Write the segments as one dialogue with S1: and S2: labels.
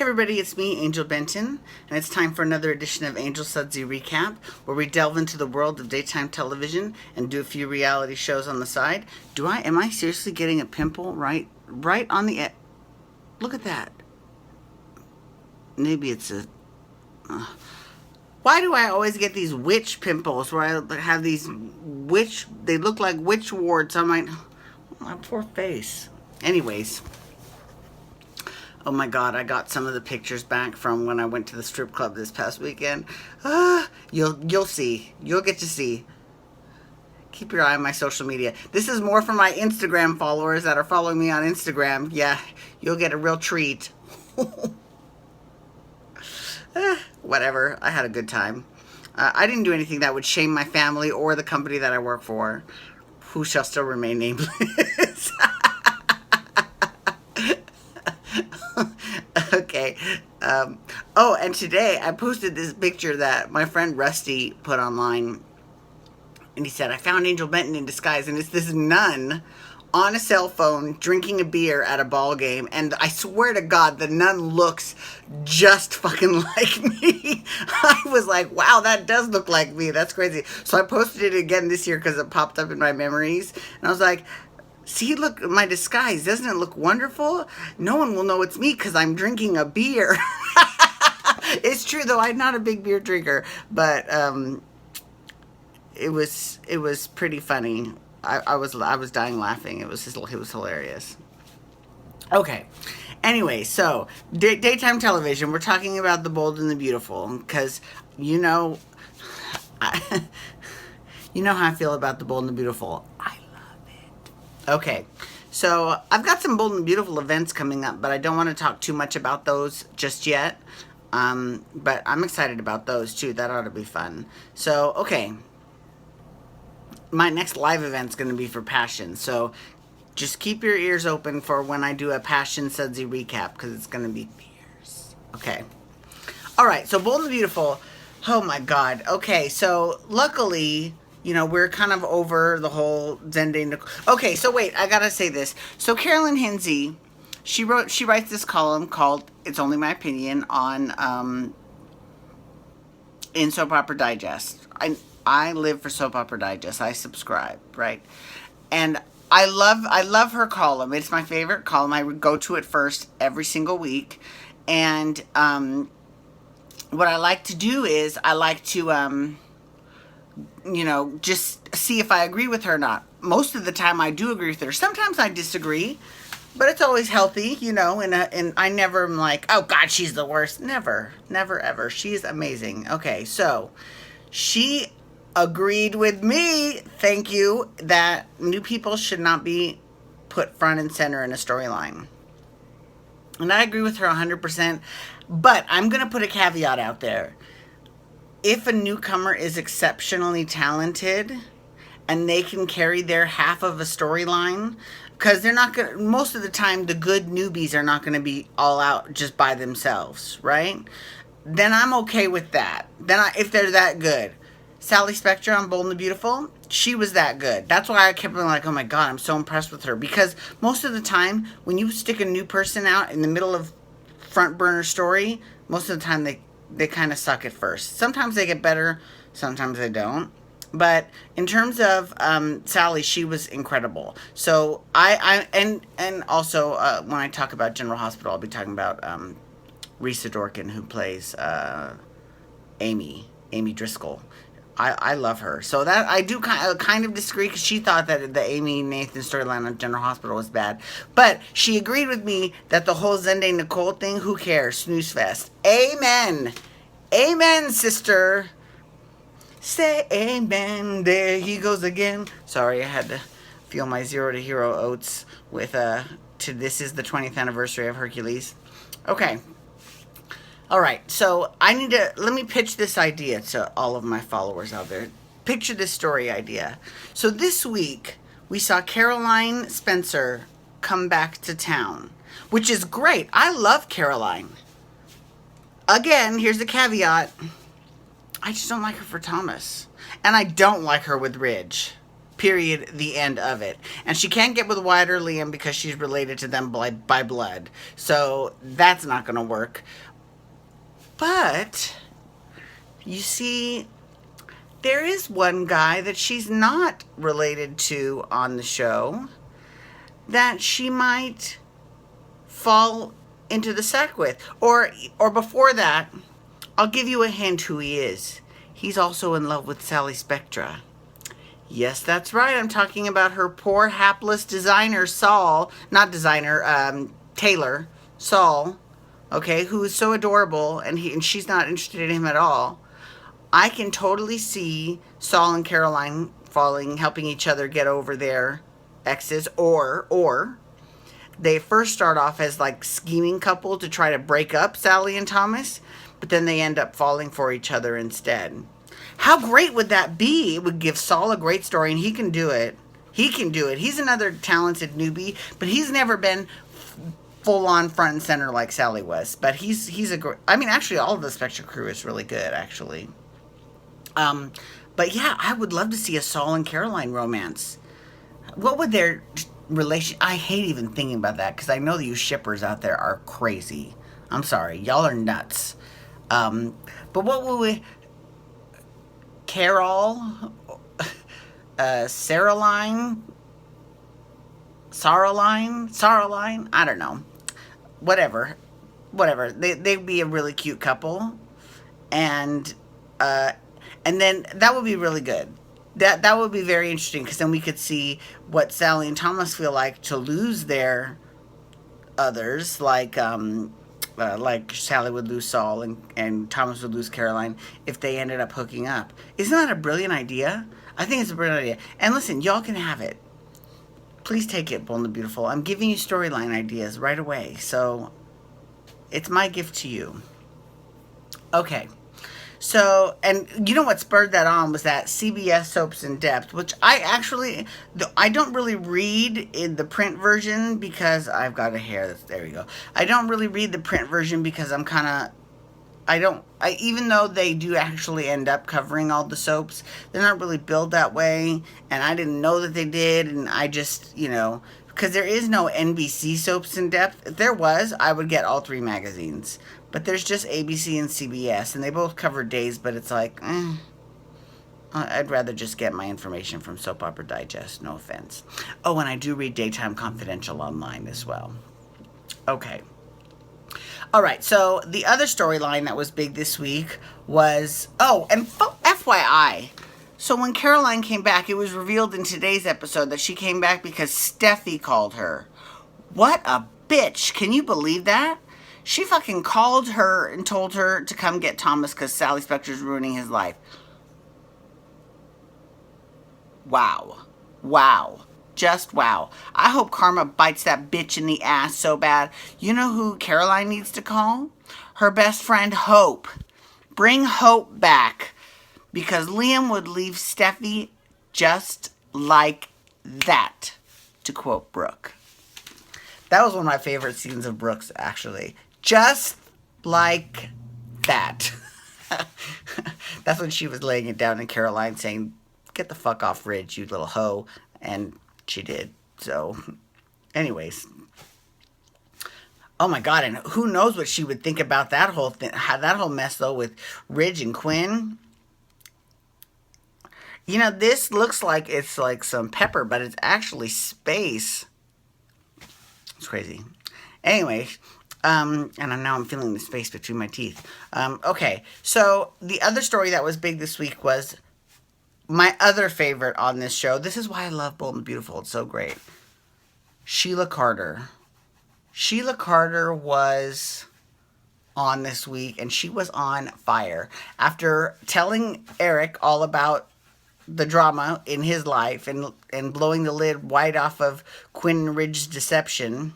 S1: everybody, it's me, Angel Benton, and it's time for another edition of Angel Sudsy Recap, where we delve into the world of daytime television and do a few reality shows on the side. Am I seriously getting a pimple right on the edge? Look at that. Maybe it's a... Why do I always get these witch pimples where I have these they look like witch warts on my poor face. Anyways. Oh my God, I got some of the pictures back from when I went to the strip club this past weekend. You'll see. You'll get to see. Keep your eye on my social media. This is more for my Instagram followers that are following me on Instagram. Yeah, you'll get a real treat. Whatever. I had a good time. I didn't do anything that would shame my family or the company that I work for, who shall still remain nameless. Okay. Oh, and today I posted this picture that my friend Rusty put online. And he said, I found Angel Benton in disguise. And it's this nun on a cell phone drinking a beer at a ball game. And I swear to God, the nun looks just fucking like me. I was like, wow, that does look like me. That's crazy. So I posted it again this year because it popped up in my memories. And I was like, see, look, my disguise. Doesn't it look wonderful? No one will know it's me because I'm drinking a beer. It's true, though. I'm not a big beer drinker. But it was pretty funny. I was dying laughing. It was hilarious. Okay. Anyway, so daytime television. We're talking about The Bold and the Beautiful because you know how I feel about The Bold and the Beautiful. I love it. Okay. So I've got some Bold and Beautiful events coming up, but I don't want to talk too much about those just yet. But I'm excited about those too. That ought to be fun. So, okay. My next live event's going to be for Passion. So just keep your ears open for when I do a Passion Sudsy recap because it's going to be fierce. Okay. All right. So Bold and Beautiful. Oh my God. Okay. So luckily, we're kind of over the whole Zende. Okay. So wait, I got to say this. So Carolyn Hinsey, she writes this column called It's Only My Opinion on, in Soap Opera Digest. I live for Soap Opera Digest. I subscribe, right? And I love her column. It's my favorite column. I would go to it first every single week. And what I like to do is I like to, just see if I agree with her or not. Most of the time I do agree with her. Sometimes I disagree, but it's always healthy, and I never am like, oh God, she's the worst. Never, ever. She's amazing. Okay, so she agreed with me, thank you, that new people should not be put front and center in a storyline. And I agree with her 100%, but I'm going to put a caveat out there. If a newcomer is exceptionally talented and they can carry their half of a storyline, because they're not going to, most of the time, the good newbies are not going to be all out just by themselves, right? Then I'm okay with that. If they're that good. Sally Spectre on Bold and the Beautiful, she was that good. That's why I kept being like, oh my God, I'm so impressed with her. Because most of the time, when you stick a new person out in the middle of front burner story, most of the time they kind of suck at first. Sometimes they get better, sometimes they don't. But in terms of Sally, she was incredible. So and also when I talk about General Hospital, I'll be talking about Risa Dorkin, who plays Amy Driscoll. I love her. So that I do kind of disagree because she thought that the Amy Nathan storyline on General Hospital was bad. But she agreed with me that the whole Zende Nicole thing, who cares? Snooze fest. Amen. Amen, sister. Say amen. There he goes again. Sorry, I had to feel my Zero to Hero oats with this is the 20th anniversary of Hercules. Okay. All right, so let me pitch this idea to all of my followers out there. Picture this story idea. So this week, we saw Caroline Spencer come back to town, which is great. I love Caroline. Again, here's the caveat. I just don't like her for Thomas. And I don't like her with Ridge. Period. The end of it. And she can't get with Wyatt or Liam because she's related to them by blood. So that's not going to work. But you see, there is one guy that she's not related to on the show that she might fall into the sack with. Or before that, I'll give you a hint who he is. He's also in love with Sally Spectra. Yes, that's right. I'm talking about her poor, hapless designer, Saul. Not designer, Taylor. Saul. Okay, who is so adorable, and she's not interested in him at all. I can totally see Saul and Caroline helping each other get over their exes, or they first start off as like scheming couple to try to break up Sally and Thomas, but then they end up falling for each other instead. How great would that be? It would give Saul a great story, and he can do it. He can do it. He's another talented newbie, but he's never been full on front and center like Sally was. But he's a great. I mean, actually, all of the Spectre crew is really good, actually. But yeah, I would love to see a Saul and Caroline romance. What would their relation? I hate even thinking about that because I know you shippers out there are crazy. I'm sorry, y'all are nuts. But what would we? Carol, Saraline, I don't know. Whatever. They'd be a really cute couple, and then that would be really good. That would be very interesting because then we could see what Sally and Thomas feel like to lose their others, like Sally would lose Saul and Thomas would lose Caroline if they ended up hooking up. Isn't that a brilliant idea? I think it's a brilliant idea. And listen, y'all can have it. Please take it, Bold and Beautiful. I'm giving you storyline ideas right away. So it's my gift to you. Okay. So, and you know what spurred that on was that CBS Soaps in Depth, which I don't really read in the print version because I've got a hair there you go. I don't really read the print version because even though they do actually end up covering all the soaps, they're not really billed that way, and I didn't know that they did, and I just, because there is no NBC Soaps in Depth. If there was, I would get all three magazines. But there's just ABC and CBS, and they both cover days, but it's like, I'd rather just get my information from Soap Opera Digest, no offense. Oh, and I do read Daytime Confidential online as well. Okay. All right, so the other storyline that was big this week was, and FYI, so when Caroline came back, it was revealed in today's episode that she came back because Steffi called her. What a bitch. Can you believe that? She fucking called her and told her to come get Thomas because Sally Spectra's ruining his life. Wow. Just wow. I hope karma bites that bitch in the ass so bad. You know who Caroline needs to call? Her best friend, Hope. Bring Hope back. Because Liam would leave Steffi just like that, to quote Brooke. That was one of my favorite scenes of Brooke's, actually. Just like that. That's when she was laying it down and Caroline saying, "Get the fuck off Ridge, you little hoe." And she did. So, anyways. Oh my God, and who knows what she would think about that whole thing, that whole mess though with Ridge and Quinn. This looks like it's like some pepper, but it's actually space. It's crazy. Anyway, and now I'm feeling the space between my teeth. Okay, so the other story that was big this week was my other favorite on this show. This is why I love Bold and Beautiful. It's so great. Sheila Carter. Sheila Carter was on this week, and she was on fire. After telling Eric all about the drama in his life and blowing the lid wide off of Quinn and Ridge's deception,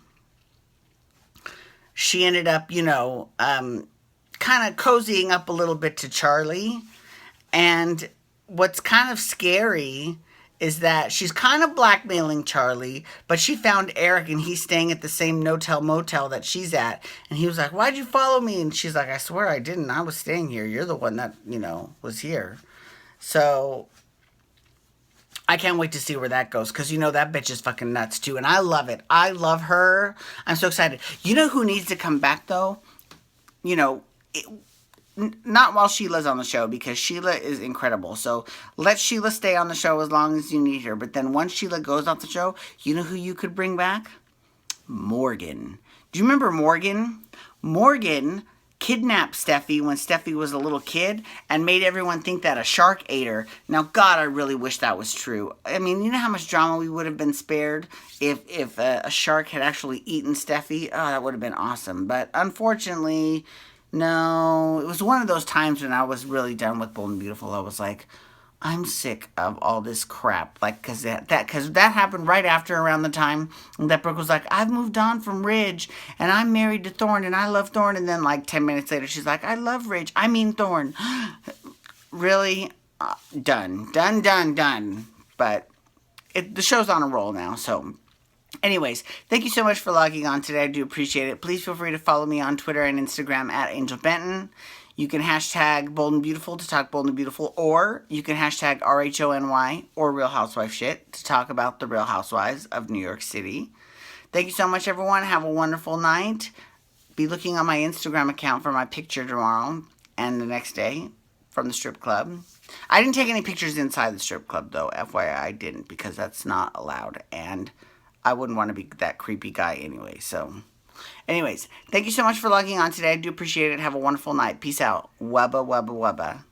S1: she ended up, kind of cozying up a little bit to Charlie. And what's kind of scary is that she's kind of blackmailing Charlie, but she found Eric and he's staying at the same no-tell motel that she's at. And he was like, "Why'd you follow me?" And she's like, "I swear I didn't. I was staying here. You're the one that, was here." So I can't wait to see where that goes because you know that bitch is fucking nuts too, and I love it. I love her. I'm so excited. You know who needs to come back though? You know, not while Sheila's on the show because Sheila is incredible. So let Sheila stay on the show as long as you need her. But then once Sheila goes off the show, you know who you could bring back? Morgan. Do you remember Morgan? Morgan kidnapped Steffi when Steffi was a little kid and made everyone think that a shark ate her. Now, God, I really wish that was true. I mean, you know how much drama we would have been spared if a shark had actually eaten Steffi? Oh, that would have been awesome. But unfortunately, no. It was one of those times when I was really done with Bold and Beautiful. I was like, I'm sick of all this crap. Like, cause that happened right after around the time that Brooke was like, I've moved on from Ridge and I'm married to Thorne and I love Thorne. And then like 10 minutes later, she's like, I love Ridge. I mean Thorne. Really? Done. But the show's on a roll now. So anyways, thank you so much for logging on today. I do appreciate it. Please feel free to follow me on Twitter and Instagram at Angel Benton. You can hashtag Bold and Beautiful to talk Bold and Beautiful, or you can hashtag RHONY or Real Housewife Shit to talk about the Real Housewives of New York City. Thank you so much, everyone. Have a wonderful night. Be looking on my Instagram account for my picture tomorrow and the next day from the strip club. I didn't take any pictures inside the strip club, though. FYI, I didn't because that's not allowed. And I wouldn't want to be that creepy guy anyway, so... Anyways, thank you so much for logging on today. I do appreciate it. Have a wonderful night. Peace out. Wubba, wubba, wubba.